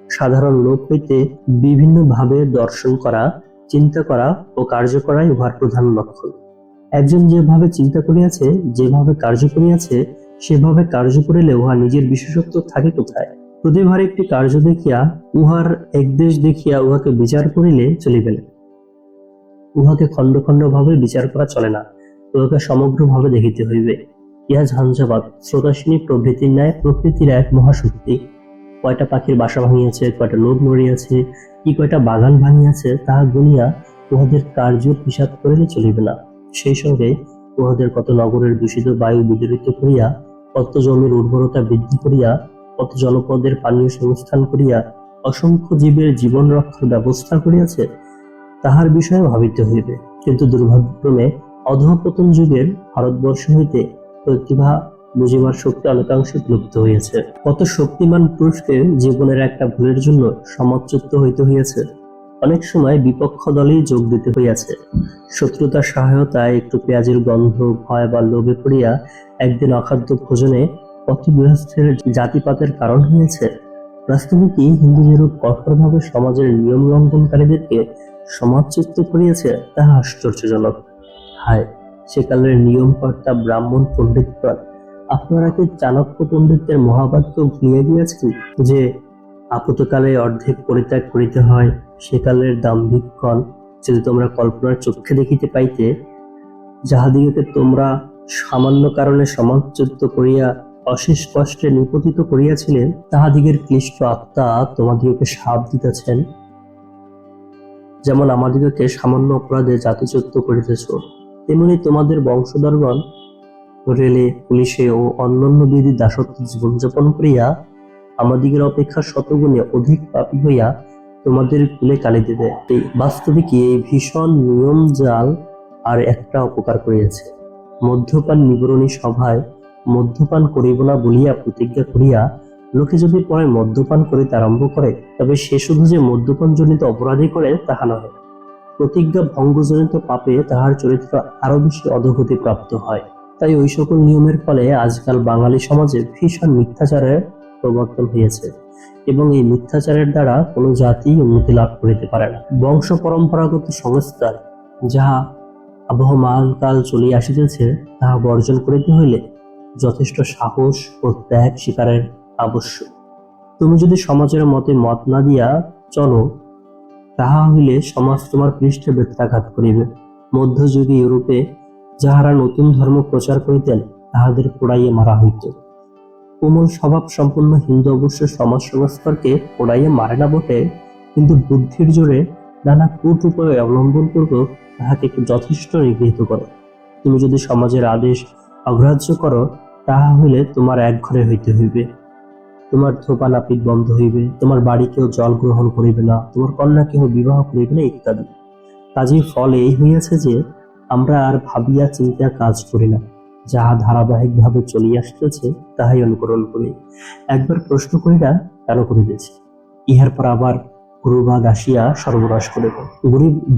সাধারণ লোক হইতে বিভিন্ন ভাবে দর্শন করা, চিন্তা করা ও কার্য করাই উহার প্রধান লক্ষণ। একজন যেভাবে চিন্তা করিয়াছে, যেভাবে কার্য করিয়াছে, সেভাবে কার্য করিলে উহা নিজের বিশেষত্ব থাকে কোথায়? প্রতিভার একটি কার্য দেখিয়া, উহার একদেশ দেখিয়া উহাকে বিচার করিলে চলিবে না। উহাকে খণ্ড খণ্ড ভাবে বিচার করা চলে না, উহাকে সমগ্রভাবে দেখিতে হইবে। ইহা ঝঞ্ঝাবাদ, শ্রোতাসিনী প্রভৃতির ন্যায় প্রকৃতির এক মহাশক্তি। কয়টা পাখির বাসা ভাঙিয়াছে, কয়টা লোক মরিয়াছে, কি কয়টা বাগান ভাঙিয়াছে, তাহা গুনিয়া উহাদের কার্যের হিসাব করিলে চলিবে না। সেই সঙ্গে উহাদের কত নগরের দূষিত বায়ু বিদরিত করিয়া, কত জমির উর্বরতা বৃদ্ধি করিয়া, কত জনপদের পানীয় সংস্থান করিয়া, অসংখ্য জীবের জীবন রক্ষার ব্যবস্থা করিয়াছে, তাহার বিষয়ে ভাবিতে হইবে। কিন্তু দুর্ভাগ্যক্রমে অধঃপতন যুগের ভারতবর্ষ হইতে প্রতিভা বুঝিবার শক্তি অনেকাংশে বিলুপ্ত হইয়াছে। কত শক্তিমান পুরুষকে জীবনের একটা ভুলের জন্য সমাজচ্যুত হইতে হইয়াছে। অনেক সময় বিপক্ষ দলেই যোগ দিতে হইয়াছে। শত্রুতার সহায়তায়, একটু পেঁয়াজের গন্ধ, ভয় বা লোভে পড়িয়া একদিন অখাদ্য ভোজনে কত গৃহস্থের জাতিপাতের কারণ হইয়াছে। বাস্তবিকই হিন্দু যেরূপ কঠোরভাবে সমাজের নিয়ম লঙ্ঘনকারীদেরকে সমাজচ্যুত করিয়াছে, তাহা আশ্চর্যজনক। হায়, সেকালের নিয়মকর্তা ব্রাহ্মণ পণ্ডিতগণ, আপনারা কি চাণক্য পণ্ডিতের মহাবাক্য ভুলিয়া গিয়াছেন যে আপতকালে অর্ধেক পরিত্যাগ করিতে হয়? সেকালের দাম্ভিকগণ যদি তোমরা কল্পনার চক্ষে দেখিতে পাইতে, যাহাদিগকে তোমরা সামান্য কারণে সমাজচ্যুত করিয়া অশেষ কষ্টে নিপতিত করিয়াছিলেন, তাহাদিগের ক্লিষ্ট আত্মা তোমাদিগকে শাপ দিতেছেন। যেমন আমাদিগকে সামান্য অপরাধে জাতিচ্যুত করিতেছ, তেমনি তোমাদের বংশধরগণ রেলে, পুলিশে ও অন্যান্য বিধি দাসত্ব জীবনযাপন করিয়া আমাদিগের অপেক্ষা শতগুণে অধিক পাপী হইয়া তোমাদের কুলে কালি দেবে। বাস্তবে কি এই ভীষণ নিয়ম জাল আর একটা উপকার করিয়াছে। মদ্যপান নিবারণী সভায় মদ্যপান করিব না বলিয়া প্রতিজ্ঞা করিয়া লোকে যদি পরে মদ্যপান করিতে আরম্ভ করে, তবে সে শুধু যে মদ্যপান জনিত অপরাধী করে তাহা নহে, প্রতিজ্ঞা ভঙ্গজনিত পাপে তাহার চরিত্র আরো বেশি অধোগতি প্রাপ্ত হয়। তাই ওই সকল নিয়মের ফলে আজকাল বাঙালি সমাজে ভীষণ মিথ্যাচারের প্রবর্তন হইয়াছে, এবং এই মিথ্যাচারের দ্বারা কোনো জাতি উন্নতি লাভ করিতে পারে না। বংশ পরম্পরাগত সংস্কার যাহা আবহমানকাল চলিয়া আসিতেছে, তাহা বর্জন করিতে হইলে যথেষ্ট সাহস ও ত্যাগ স্বীকারের আবশ্যক। তুমি যদি সমাজের মতে মত না দিয়া চলো, তাহা হইলে সমাজ তোমার পৃষ্ঠে বেত্রাঘাত করিবে। মধ্যযুগে ইউরোপে যাহারা নতুন ধর্ম প্রচার করিতেন, তাহাদের পোড়াইয়া মারা হইত। কোমল স্বভাব সম্পন্ন হিন্দু অবশ্য সমাজ সংস্কারকে পোড়াইয়া মারে না বটে, কিন্তু বুদ্ধির জোরে নানা কূট উপায় অবলম্বন পূর্বক তাহাকে যথেষ্ট নিগৃহীত করে। তুমি যদি সমাজের আদেশ অগ্রাহ্য করো, তাহা হইলে তোমার এক ঘরে হইতে হইবে, তোমার ধোপা নাপিত বন্ধ হইবে, তোমার বাড়ি কেউ জল গ্রহণ করিবে না, তোমার কন্যা কেহ বিবাহ করিবে না, ইত্যাদি। কাজের ফল এই হইয়াছে যে আমরা আর ভাবিয়া চিন্তা কাজ করি না, যাহা ধারাবাহিক ভাবে চলিয়া আসতেছে তাহাই অনুকরণ করি। একবার প্রশ্ন করি না, কেন করিতেছি, ইহার পর আবার গুরুবাদ আসিয়া সর্বনাশ করিব।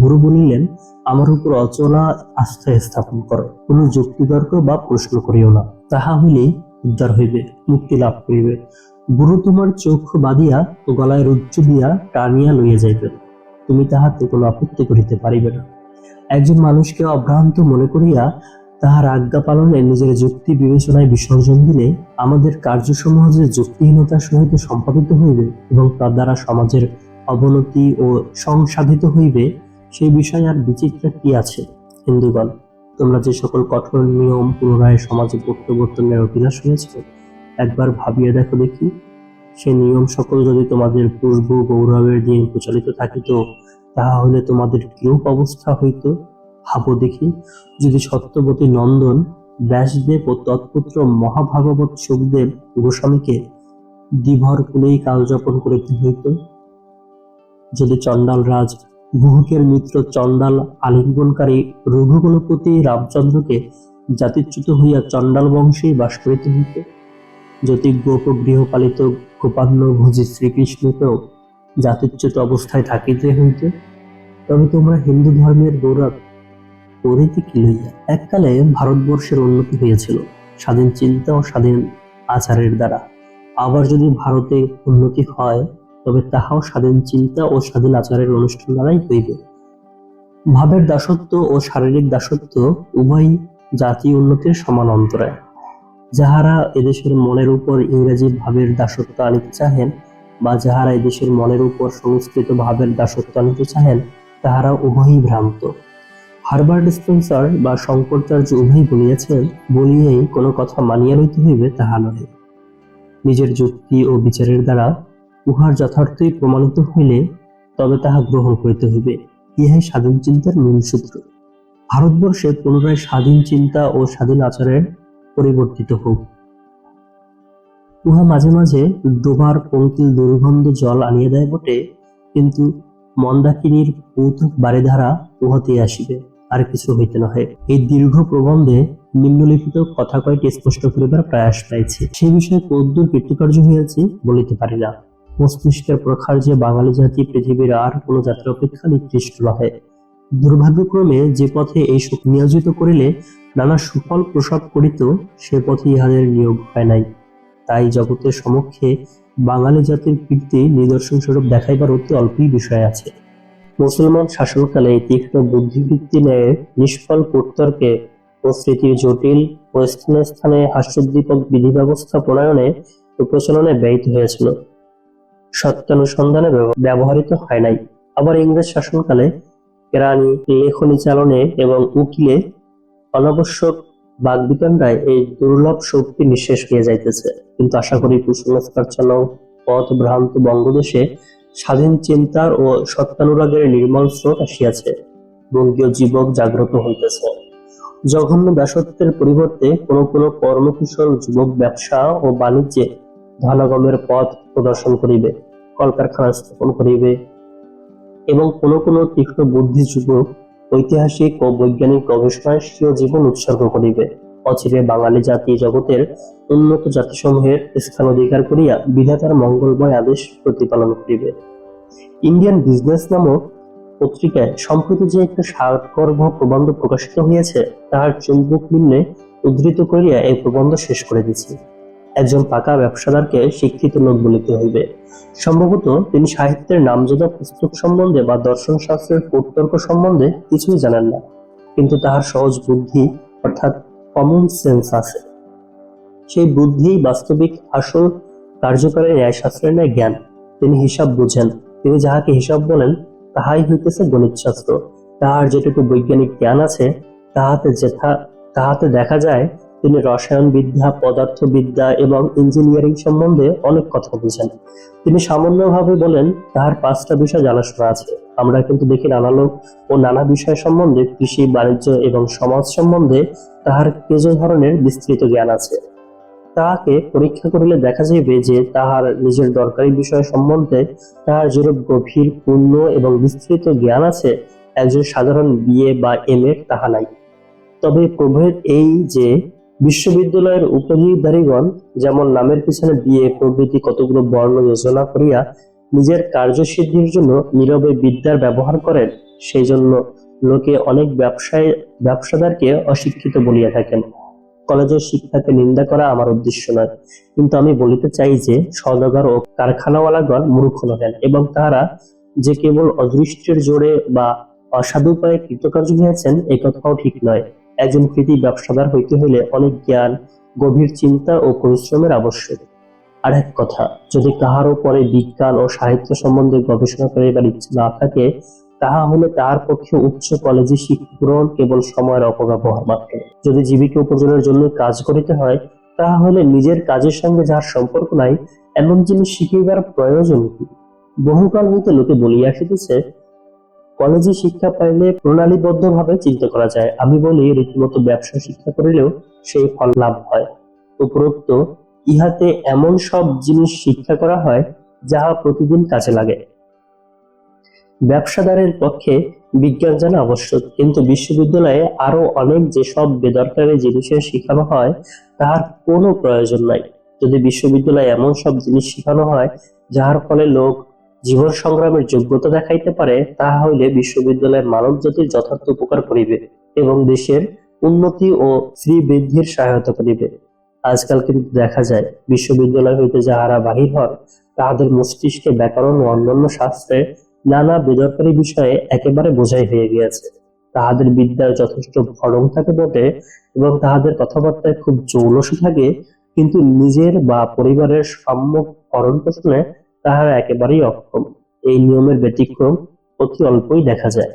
গুরু বলিলেন, আমার উপর অচলা আস্থা স্থাপন করো, কোন যুক্তিতর্ক বা প্রশ্ন করিও না, তাহা হইলেই উদ্ধার হইবে, মুক্তি লাভ করিবে। গুরু তোমার চক্ষু বাঁধিয়া গলায় রজ্জু দিয়া টানিয়া লইয়া যাইবে, তুমি তাহাতে কোনো আপত্তি করিতে পারিবে না। একজন মানুষকে অভ্রান্ত মনে করিয়া তাহার আজ্ঞা পালনে নিজের যুক্তি বিবেচনায় বিসর্জন দিলে আমাদের কার্যসমূহ যে যুক্তিহীনতার সহিত সম্পাদিত হইবে এবং তার দ্বারা সমাজের অবনতি ও সংসাধিত হইবে, সেই বিষয়ে আর বিচিত্র কি আছে। হিন্দুগণ, তোমরা যে সকল কঠোর নিয়ম পুনরায় সমাজে প্রত্যাবর্তনের অভিলাষ হয়েছে, একবার ভাবিয়া দেখো দেখি, সে নিয়ম সকল যদি তোমাদের পূর্ব গৌরবের দিন প্রচলিত থাকিত, তাহা হইলে তোমাদের কিরূপ অবস্থা হইত। ভাবো দেখি, যদি সত্যবতী নন্দন ব্যাসদেব ও তৎপুত্র মহাভাগবত সুখদেব গোস্বামীকে দ্বিভর কুলেই কালযাপন করিতে হইত, যদি চণ্ডাল রাজ গুহকের মিত্র চণ্ডাল আলিঙ্গনকারী রঘুকুলপতি রামচন্দ্রকে জাতিচ্যুত হইয়া চণ্ডাল বংশেই বাস করিতে হইত, যদি গোপ গৃহপালিত গোপান্ন ভোজী শ্রীকৃষ্ণকেও জাতিচ্যুত অবস্থায় থাকিতে হইতে, তবে তোমরা হিন্দু ধর্মের গৌরব করিতে কি লইয়া? এককালে ভারতবর্ষের উন্নতি হইয়াছিল স্বাধীন চিন্তা ও স্বাধীন আচারের দ্বারা। আবার যদি ভারতে উন্নতি হয়, তবে তাহাও স্বাধীন চিন্তা ও স্বাধীন আচারের অনুষ্ঠান দ্বারাই হইবে। ভাবের দাসত্ব ও শারীরিক দাসত্ব উভয়ই জাতি উন্নতির সমান অন্তরায়। যাহারা এদেশের মনের উপর ইংরেজি ভাবের দাসত্ব আনিতে চাহেন, বা যাহারা এদেশের মনের উপর সংস্কৃত ভাবের দাসত্ব আনিতে চাহেন, তাহারা উভয়ই ভ্রান্ত। হারবার্ট স্পেন্সার বা শঙ্করাচার্য উভয়ই বলিয়াছেন, বলিয়েই কোনো কথা মানিয়া লইতে হইবে তাহা নহে। নিজের যুক্তি ও বিচারের দ্বারা উহার যথার্থই প্রমাণিত হইলে তবে তাহা গ্রহণ করিতে হইবে। ইহাই স্বাধীন চিন্তার মূল সূত্র। ভারতবর্ষে পুনরায় স্বাধীন চিন্তা ও স্বাধীন আচারের পরিবর্তিত হোক। উহা মাঝে মাঝে ডোবার পঙ্কিল দুর্গন্ধ জল আনিয়া দেয় বটে, কিন্তু মন্দাকিনীর পুত বারিধারা উহাতে আসিবে, আর কিছু হইতে নহে। এই দীর্ঘ প্রবন্ধে নিম্নলিখিত কথা কয়টি স্পষ্ট করিবার প্রয়াস পাইছি। সেই বিষয়ে কদ্দূর কৃতকার্য হইয়াছি বলিতে পারি না। মস্তিষ্কের প্রখার যে বাঙালি জাতি পৃথিবীর আর কোন জাতির অপেক্ষা নিকৃষ্ট নহে। দুর্ভাগ্যক্রমে যে পথে এই সুখ নিয়োজিত করিলে নানা সুফল প্রসব করিত, সে পথে ইহাদের নিয়োগ হয় নাই। তাই জগতের সমক্ষে বাঙালি জাতির কীর্তি নিদর্শন স্বরূপ দেখাইবার অতি অল্পই বিষয় আছে। মুসলমান শাসনকালে তীক্ষ্ণ বুদ্ধিবৃত্তি ন্যায় নিষ্ফল কুটতর্কে ও স্মৃতির জটিল ও স্থানে স্থানে হাস্যোদ্দীপক বিধি ব্যবস্থা প্রণয়নে ও প্রচলনে ব্যয়িত হয়েছিল, সত্যানুসন্ধানে ব্যবহৃত হয় নাই। আবার ইংরেজ শাসনকালে কেরানি লেখনী চালনে এবং উকিলে অনাবশ্যক বাগবিতণ্ডায় এই দুর্লভ শক্তি নিঃশেষ হয়ে যাইতেছে। কিন্তু আশা করি কুসংস্কারচ্ছন্ন পথ ভ্রান্ত বঙ্গদেশে স্বাধীন চিন্তার ও সত্যানুরাগের নির্মল স্রোত আসিয়াছে। বঙ্গীয় যুবক জাগ্রত হইতেছে। জঘন্য দাসত্বের পরিবর্তে কোন কোন কর্মকুশল যুবক ব্যবসা ও বাণিজ্যে ধনাগমের পথ প্রদর্শন করিবে, কলকারখানা স্থাপন করিবে এবং কোন কোন তীক্ষ্ণ বুদ্ধি যুবক ঐতিহাসিক ও বৈজ্ঞানিক গবেষণায় স্বীয় জীবন উৎসর্গ করিবে। অচিরে বাঙালি জাতি জগতের উন্নত জাতিসমূহের স্থান অধিকার করিয়া বিধাতার মঙ্গলময় আদেশ প্রতিপালন করিবে। ইন্ডিয়ান বিজনেস নামক পত্রিকায় সম্প্রতি যে একটা সার্থকর্ম প্রবন্ধ প্রকাশিত হইয়াছে, তাহার চুম্বক নিম্নে উদ্ধৃত করিয়া এই প্রবন্ধ শেষ করে দিছি। একজন পাকা ব্যবসাদারকে শিক্ষিত লোক বলিতে হইবে। সম্ভবত তিনি সাহিত্যের নামজাদা পুস্তক সম্বন্ধে বা দর্শন শাস্ত্রের কূটতর্ক সম্বন্ধে কিছুই জানেন না, কিন্তু তাহার সহজ বুদ্ধি অর্থাৎ কমন সেন্স আছে। সেই বুদ্ধি বাস্তবিক আসল কার্যকরী ন্যায়শাস্ত্রের ন্যায় জ্ঞান। তিনি হিসাব বুঝেন। তিনি যাহাকে হিসাব বলেন তাহাই হইতেছে গণিত শাস্ত্র। তাহার যেটুকু বৈজ্ঞানিক জ্ঞান আছে তাহাতে দেখা যায় তিনি রসায়নবিদ্যা, পদার্থবিদ্যা এবং ইঞ্জিনিয়ারিং সম্বন্ধে অনেক কথা বুঝেন। তিনি সামান্যভাবে বলেন তাহার 5টা বিষয় জানাশোনা আছে। আমরা কিন্তু দেখি নানা লোক ও নানা বিষয় সম্বন্ধে, কৃষি, বাণিজ্য এবং সমাজ সম্বন্ধে তাহার কেজ ধরনের বিস্তৃত জ্ঞান আছে। তাহাকে পরীক্ষা করিলে দেখা যাইবে যে তাহার নিজের দরকারি বিষয় সম্বন্ধে তাহার যেরূপ গভীর, পূর্ণ এবং বিস্তৃত জ্ঞান আছে, একজন সাধারণ বিএ বা এমএ তাহা নাই। তবে প্রভেদ এই যে বিশ্ববিদ্যালয়ের উপাধিধারীগণ যেমন নামের পিছনে বিএ প্রভৃতি কতগুলো বর্ণ যোজনা করিয়া নিজের কার্যসিদ্ধির জন্য নীরবে বিদ্যার ব্যবহার করেন, সেই জন্য লোকে অনেক ব্যবসাদারকে অশিক্ষিত বলিয়া থাকেন। কলেজের শিক্ষাকে নিন্দা করা আমার উদ্দেশ্য নয়, কিন্তু আমি বলিতে চাই যে সওদাগর ও কারখানাওয়ালাগণ মূর্খ নহেন, এবং তাহারা যে কেবল অদৃষ্টের জোরে বা অসাধু উপায়ে কৃতকার্য হইয়াছেন এ কথাও ঠিক নয়। একজন কৃতি ব্যবসাদার হইতে হইলে অনেক জ্ঞান, গভীর চিন্তা ও পরিশ্রমের আবশ্যক। আর এক কথা, যদি কাহারও পরে বিজ্ঞান ও সাহিত্য সম্বন্ধে গবেষণা করিবার ইচ্ছা না থাকে, তাহা হলে তাহার পক্ষে উচ্চ কলেজে শিক্ষা গ্রহণ কেবল সময়ের অপব্যবহার মাত্র। যদি জীবিকা উপার্জনের জন্য কাজ করিতে হয়, তাহা হলে নিজের কাজের সঙ্গে যাহার সম্পর্ক নাই এমন জিনিস শিখিবার প্রয়োজন কি? বহুকাল হইতে লোকে বলিয়া আসিতেছে কলেজে শিক্ষা পাইলে প্রণালীবদ্ধ ভাবে চিন্তা করা যায়। আমি বলি রীতিমতো ব্যবসা শিক্ষা করিলেও সেই ফল লাভ হয়। উপরোক্ত ইহাতে এমন সব জিনিস শিক্ষা করা হয় যাহা প্রতিদিন কাজে লাগে। ব্যবসাদারের পক্ষে বিজ্ঞান জানা আবশ্যক, কিন্তু বিশ্ববিদ্যালয়ে আরো অনেক যেসব বেদরকারি জিনিসের শিখানো হয় তাহার কোনো প্রয়োজন নাই। যদি বিশ্ববিদ্যালয়ে এমন সব জিনিস শিখানো হয় যাহার ফলে লোক জীবন সংগ্রামের যোগ্যতা দেখাইতে পারে, তাহা হইলে বিশ্ববিদ্যালয় মানব জাতির যথার্থ উপকার করিবে এবং দেশের উন্নতি ও শ্রীবৃদ্ধির সহায়তা করিবে। আজকাল কিন্তু দেখা যায় বিশ্ববিদ্যালয় হইতে যাহারা বাহির হন তাহাদের মস্তিষ্কে ব্যাকরণ ও অন্যান্য শাস্ত্রে নানা বেদরকারি বিষয়ে একেবারে বোঝাই হয়ে গিয়াছে। তাহাদের বিদ্যার যথেষ্ট ভরং থাকে বটে এবং তাহাদের কথাবার্তায় খুব জৌলসে থাকে, কিন্তু নিজের বা পরিবারের সম্যক ভরণ পোষণে তাহারা একেবারেই অক্ষম। এই নিয়মের ব্যতিক্রম অতি অল্পই দেখা যায়।